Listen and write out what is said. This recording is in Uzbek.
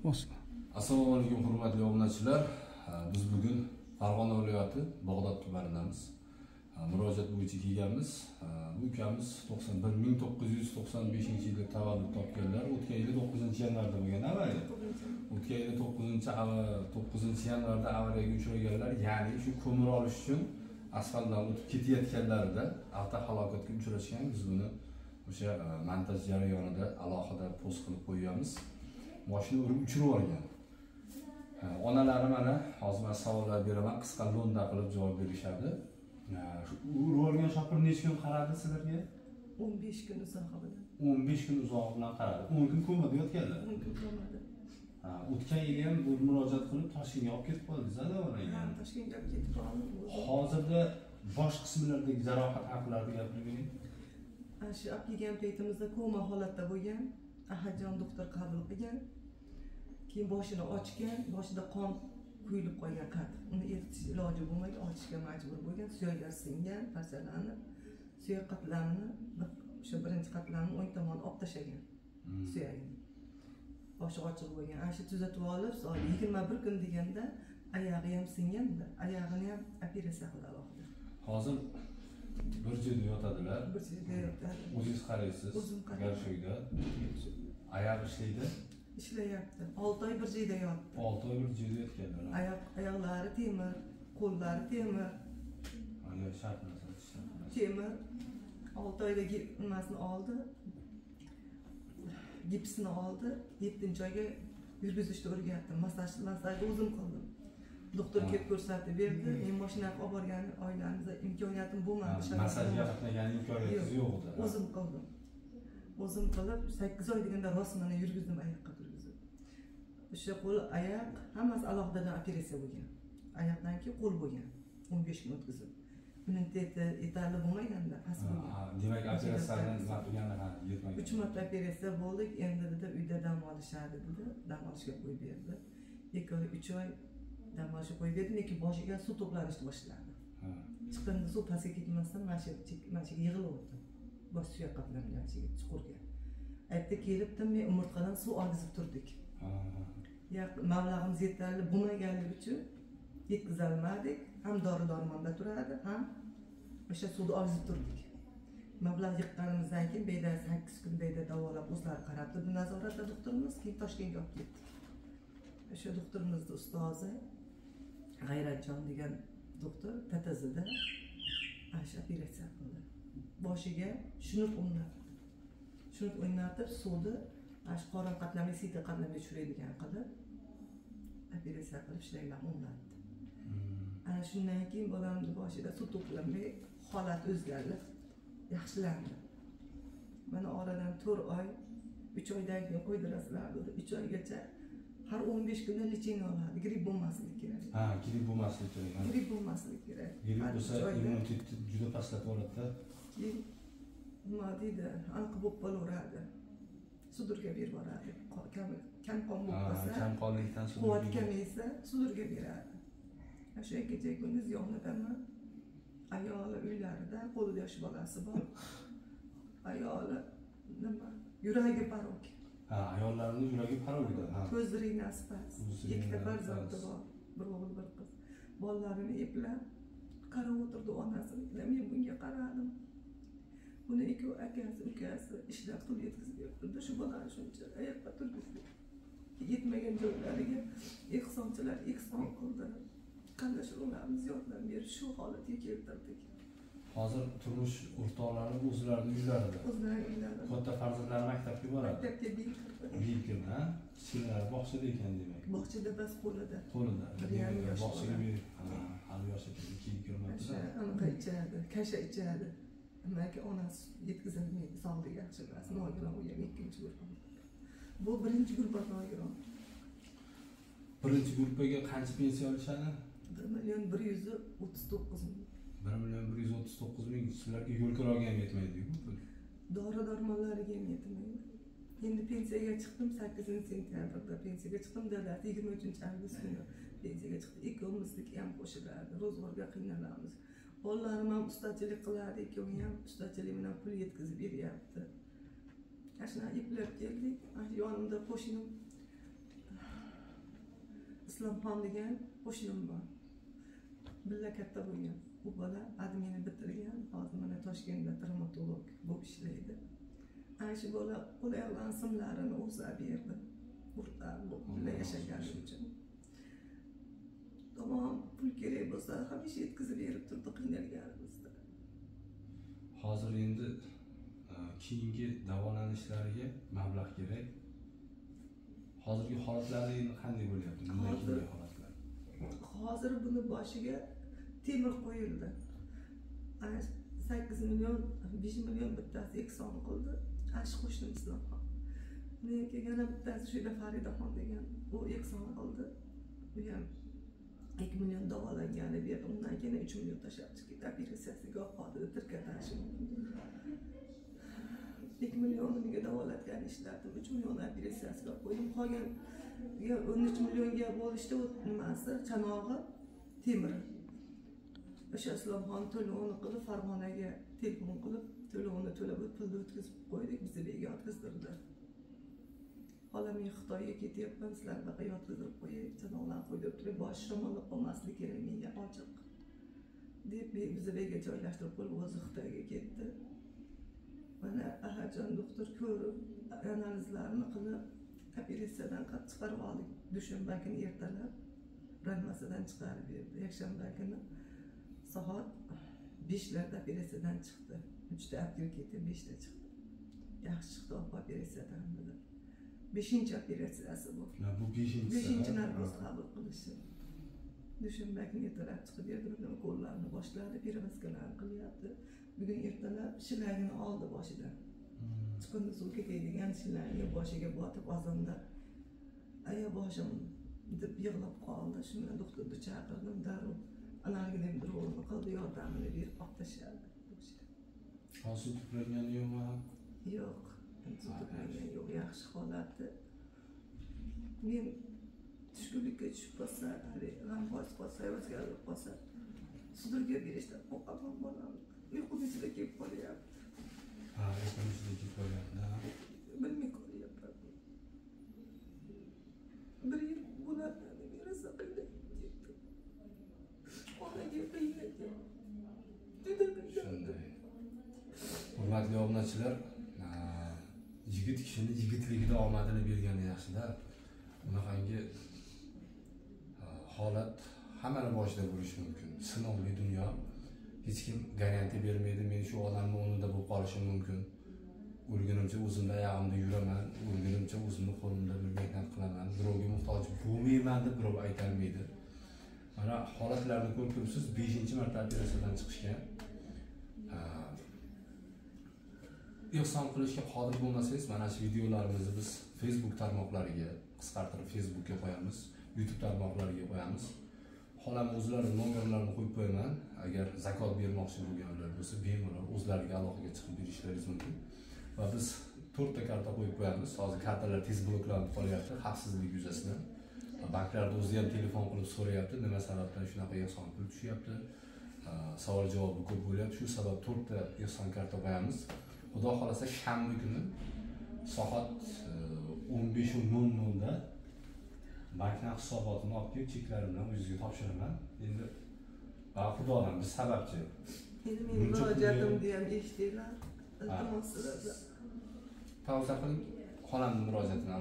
Olsun. Assalomu alaykum hurmatli obunachilar. Biz bugun Farg'ona viloyati Bog'dod tumanidamiz. Murojaat bo'yicha kelganmiz. Bu ukamiz 1995-yilda tavallud topganlar. O'tgan yili 9-yanvarda bo'lgan avariya. O'tgan yili 9-yanvarda avariyaga uchraganlar, ya'ni shu ko'mir olish uchun asfaltdan o'tib ketayotganlarida avtohalokatga uchrashgan. Biz buni o'sha montaj jarayonida alohida post qilib qo'yamiz. Mashina urib uchirib olgan. Onalari mana hozir men savollar beraman, qisqa lo'nda qilib javob berishadi. Urib olgan shopir necha kun qaradi sizlarga? 15 kun uzoq bilan. 15 kun uzoq bilan qaradi. 10 kun komada yotganlar. 10 kun komada. O'tgan yili ham bu murojaat qilib Toshkentga olib ketib qoldi, zadavorlangan. Toshkentga olib ketib qoldi. Hozirda bosh qismlaridagi jarohat haqlarida gapiring. Shu olib kelgan paytimizda koma holatda bo'lgan. Ahadjon doktor qabul qilgan. Keyin boshini ochgan, boshida qon quyilib qolgan qat. Uni eritish iloji bo'lmay ochishga majbur bo'lgan, suyaklari singan, parchalanib, suyak qatlamini o'sha birinchi qatlamni o'ng tomonga olib tashlagan. Suyagini. Boshi ochiq bo'lgan. Ana shu tuzatib olib, 21 kun deganda oyog'i ham singanda, oyog'ini ham operatsiya qildi alohida. Hozir bir joyda yotadilar. Bir joyda yotadi. O'zingiz qaraysiz. O'zim qarayman. Garshogda. Oyog'i ishlaydi. Ishlayapti. 6 oy bir joyda yotdi. 6 oy bir joyda yotganlar. Oyoqlari temir, qo'llari temir. Mana shart narsa. Temir 6 oyda nimasini oldi. Gipsini oldi. 7-oyga yurgizishni o'rgatdim. Massajni o'zim qildim. Doktor kelib ko'rsatib berdi. Men mashinaga olib borgan oilamizda imkoniyatim bo'lmadi. Massajga qatnagan imkoniyatingiz yo'q edi. O'zim qildim. O'zim qilib 8 oy deganda rostmana yurgizdim oyoqqa turgizib. O'sha qo'l, oyoq hammasi alohidadan operatsiya bo'lgan. Oyoqdan keyin qo'l bo'lgan. 15 kun o'tkazib. Immuniteti yetarli bo'lmaganda past bo'lgan. Demak, operatsiyadan qilganlar yetmagan. 3 marta operatsiya bo'ldik. Endi dedi uyda dam olishadi dedi. Dam olishga qo'yib berdi. 2 oy, 3 oy dam olishga qo'yib berdi, lekin boshiga suv to'planishni boshladi. Chiqindi suv pastga ketmasdan mana shu yig'ilib o'tdi. Bosh suyak qatlangan chuqurga. Aytdi kelibdim, men umurtqadan suv olgizib turdik. Mablag'imiz yetarli bo'lmaganligi uchun yetkazolmadik. Ham dori-darmonda turadi, ham o'sha suvni olgizib turdik. Mablag' yiqqanimizdan keyin beyda 8 kun beyda davolab o'zlari qarab turdi. Nazoratda doktorimiz keyin Toshkentga olib ketdik. O'sha doktorimizning ustozi G'ayratjon degan doktor TTZda o'sha operatsiya qildi. Boshiga shunut o'ynatib suvni ash qorin qatlamli siyda qatlamga tushiradigan qilib operatsiya qilib shlaylarni o'rnatdi. Ana shundan keyin bolamning boshida suv to'planmay holat o'zgardi, yaxshilandi. Mana oradan 4 oy, 3 oydan keyin qo'ydirasizlar dedi. 3 oygacha har 15 kunda lecheniya oladi. Gripp bo'lmasligi kerak. Gripp bo'lmasligi kerak. Gripp bo'lmasligi kerak. Gripp bo'lsa immunitet juda pastlab boradi-da. Nima deydi, aniq bo'lib qolaveradi. Sudurga berib yuboradi. Kam qon bo'lib qolsa, kamqonlikdan quvvat kamaysa, sudurga beradi. O'sha kecha kunduz yonidaman. Ayoli uylarida, qo'lida yosh bolasi bor. Ayoli nima? Yuragi parok. Ayollarning yuragi parokda. Ko'z rinasi past. Ikkita farzandi bor. Bir o'g'il, bir qiz. Bolalarini eplab qarab o'tirdi onasini. Men bunga qaradim. Buni ikki akasi, ukasi ishlab pul yetkazib berdi. Shu bolani shuncha oyoqqa turgizdi. Yetmagan joylariga ehsonchilar ehson qildi. Qanday ularimiz yordam berib shu holatga keltirdik. Hozir turmush o'rtoqlari o'zlarining uylarida. O'zlarining uylarida. Katta farzandlari maktabga boradi. Maktabga biyirdi. Biyirdi, kichkinalari bog'chada ekan demak. Bog'chada bas qo'lida. Qo'lida. Bog'chaga bir hali yosh ekan, 2 yil kirmabdi-da. Anaqa ichadi, kasha ichadi. Nimaga onasi yetkazilmaydi, sog'ligi yaxshi emas. Nogiron bo'lgan 2-chi guruh. Bu 1-guruh nogiron. 1-guruhga qancha pensiya olishadi? 1.139 ming. 1.139 ming. Sizlarga yo'l kiroga ham yetmaydi-ku. Dori-darmonlariga ham yetmaydi. Endi pensiyaga chiqdim 8-sentyabrda pensiyaga chiqdim, dadasi 23-avgust kuni pensiyaga chiqdi. Ikkovimizniki ham qo'shiladi, ro'zg'orga qiynalamiz. Bolalarim ham ustachilik qiladi, ikkovi ham ustachilik bilan pul yetkazib beryapti. Ashuna iplab keldik. Yonimda qo'shnim Islomxon degan qo'shnim bor. Billa katta bo'lgan. Bu bola admini bitirgan, hozir mana Toshkentda travmatolog bo'lib ishlaydi. Ana shu bola qo'l-oyoqlarning simlarini o'zi berdi. Burada billa yashagani uchun. Tamam, pul kerak bo'lsa hamisha yetkazib berib turdi qiynalganimizda. Hozir endi keyingi davolanishlariga mablag' kerak. Hozirgi holatlari endi qanday bo'lyapti? Bundan keyingi holatlar. Hozir buni boshiga temir qo'yildi. 8 million, 5 million bittasi ekson qildi. Ash qo'shnimizdan. Lekin yana bittasi shuda Faridaxon degan, u ekson qildi. Bu ham 2 million davolangani berdi. Undan keyin 3 million tashlab chiqdi. Operatsiyasiga hozir tirkatashi. 2 millioniga davolatgan ishladim. 3 million operatsiyasiga qo'ydim. Qolgan 13 millionga bo'lishdi u nimasi, chanog'i temir. O'sha Islomxon to'lovini qilib Farg'onaga telefon qilib, to'lovini to'lab pulni o'tkazib qo'ydik, bizni bega o'tkazdirdi. Xolam men Xitoyga ketyapman, sizlar buyoqqa yotqizib qo'yay, chanoqlarni qo'yib turib, bosh shamollab qolmaslik kerak menga ochiq. deb bizni bega joylashtirib qo'yib o'zi Xitoyga ketdi. Mana Ahajon doktor ko'rib, analizlarni qilib, operatsiyadan chiqarib oldik. Dushanba kuni ertalab ranmasidan chiqarib berdi. Yakshanba kuni soat 5larda operatsiyadan chiqdi. 3da aptil ketdi, 5da chiqdi. Yaxshi chiqdi operatsiyadan dedi. 5-operatsiyasi bu. Bu 5-chi narkoz qabul qilishi. Dushanba kuni ertalab chiqib berdi, buni qo'llarni boshladi, perevoskalarni qilyapti. Bugun ertalab shilagini oldi boshidan. Chiqindi suv ketadigan shilagini boshiga botib azonda aya boshim deb yig'lab qoldi. Shunda doktorni chaqirdim, darrov analogini birovni qildi, yordamini berib olib tashladi. Hozir tuplangani yo'qmi? Yo'q. Yo'q, yaxshi holatda. Men tushkunlikka tushib qolsa, g'amxo'rlik qolsa, o'zgarib qolsa, sudurga berishdan qo'rqaman bolam. Uyqum ichida kelib qolyapti. Uyqum ichida kelib qolyapti. Bilmay qolyapman. Bir yil bo'ladi, berasa qildi. Onaga qiynaldi. Juda qiynaldi. Hurmatli obunachilar, yigit kishini yigitligida omadini bergani yaxshi-da. Bunaqangi holat hammani boshida bo'lishi mumkin. Sinovli dunyo. Hech kim garantiya bermaydi. Men shu odamning o'rnida bo'lib qolishim mumkin. O'lgunimcha o'zimda oyog'imda yuraman, o'lgunimcha o'zimni qo'limda bir mehnat qilaman. Birovga muhtoj bo'lmayman deb birov aytolmaydi. Mana holatlarni ko'rib turibsiz, 5-marta operatsiyadan chiqishgan. Ehson qilishga qodir bo'lmasangiz, mana shu videolarimizni biz Facebook tarmoqlariga, qisqartirib Facebookga qo'yamiz, YouTube tarmoqlariga qo'yamiz. Xolam o'zlari nomerlarini qo'yib qo'yaman. Agar zakot bermoqchi bo'lganlar bo'lsa, bemalol o'zlariga aloqaga chiqib berishlaringiz mumkin. Va biz 4 ta karta qo'yib qo'yamiz. Hozir kartalar tez bloklanib qolyapti xavfsizlik yuzasidan. Banklarda o'zi ham telefon qilib so'rayapti, nima sababdan shunaqa ehson pul tushyapti. Savol javobi ko'p bo'lyapti. Shu sabab 4 ta ehson karta qo'yamiz. Xudo xolasa shanba kuni soat 15:00 da bankning hisobotini olib kelib cheklarimni o'zingizga topshiraman. Endi xudodan biz sababchi. Endi men murojaatimni ham eshitdinglar. Iltimos sizlardan. Pauza qiling, xolamning murojaatini